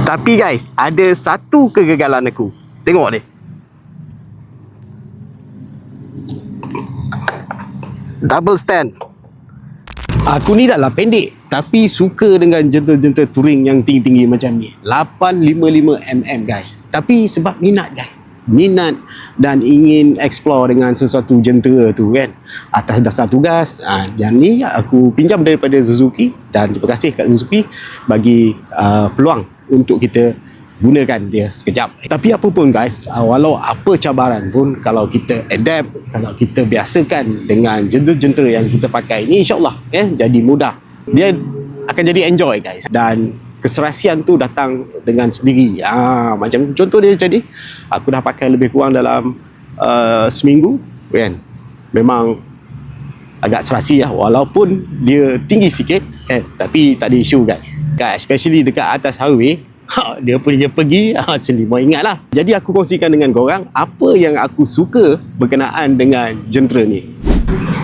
Tapi guys, ada satu kegagalan aku. Tengok ni. Double stand. Aku ni dah pendek, tapi suka dengan jentera-jentera touring yang tinggi-tinggi macam ni. 855mm guys. Tapi sebab minat guys. Minat dan ingin explore dengan sesuatu jentera tu kan. Atas dasar tugas, yang ni aku pinjam daripada Suzuki. Dan terima kasih kat Suzuki bagi peluang untuk kita gunakan dia sekejap. Tapi apa pun guys, walau apa cabaran pun, kalau kita adapt, kalau kita biasakan dengan jentera-jentera yang kita pakai ni, insyaAllah jadi mudah. Dia akan jadi enjoy guys. Dan keserasian tu datang dengan sendiri. Macam contoh dia jadi, aku dah pakai lebih kurang dalam seminggu kan. Memang agak serasi lah, walaupun dia tinggi sikit kan, tapi tak ada isu guys. Especially dekat atas highway, dia punya pergi selima ingat lah. Jadi aku kongsikan dengan korang apa yang aku suka berkenaan dengan jentera ni.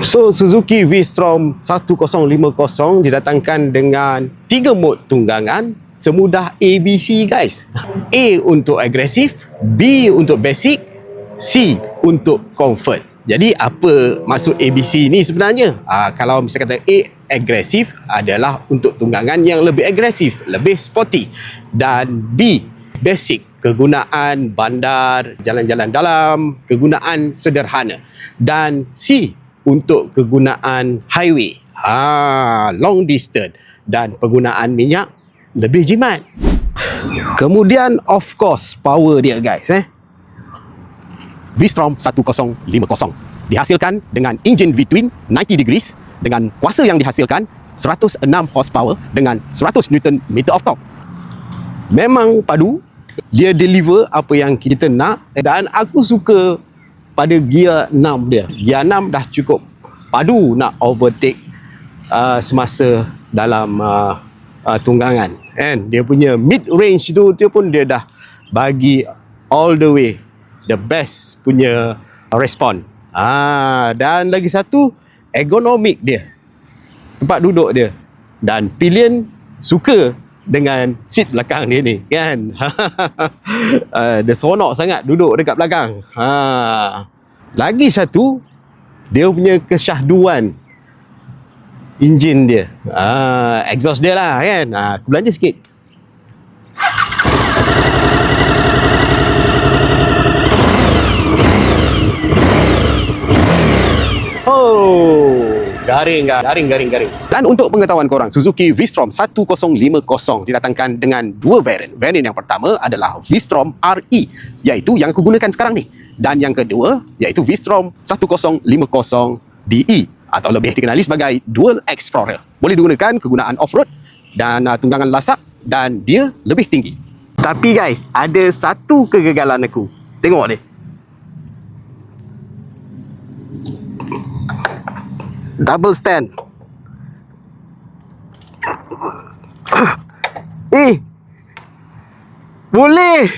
So Suzuki V-Strom 1050 didatangkan dengan 3 mod tunggangan semudah ABC guys. A untuk agresif, B untuk basic, C untuk comfort. Jadi apa maksud ABC ni sebenarnya? Kalau misalnya kata A agresif adalah untuk tunggangan yang lebih agresif, lebih sporty. Dan B basic, kegunaan bandar, jalan-jalan dalam, kegunaan sederhana. Dan C untuk kegunaan highway, long distance, dan penggunaan minyak lebih jimat. Kemudian of course power dia guys. V-Strom 1050 dihasilkan dengan enjin V-twin 90 degrees dengan kuasa yang dihasilkan 106 horsepower dengan 100 Nm of torque. Memang padu, dia deliver apa yang kita nak. Dan aku suka pada gear 6 dia. Gear 6 dah cukup padu nak overtake semasa dalam tunggangan kan. Dia punya mid range tu pun dia dah bagi all the way the best punya respon. Dan lagi satu, ergonomik dia, tempat duduk dia. Dan pilihan suka dengan seat belakang dia ni kan. Dia seronok sangat duduk dekat belakang. Lagi satu, dia punya kesyahduan enjin dia, exhaust dia lah kan. Aku belanja sikit. Garing. Dan untuk pengetahuan korang, Suzuki V-Strom 1050 didatangkan dengan dua variant. Variant yang pertama adalah V-Strom RE, iaitu yang aku gunakan sekarang ni. Dan yang kedua, iaitu V-Strom 1050DE, atau lebih dikenali sebagai Dual Explorer. Boleh digunakan kegunaan off-road dan tunggangan lasak, dan dia lebih tinggi. Tapi guys, ada satu kegagalan aku. Tengok ni. Double stand. Boleh.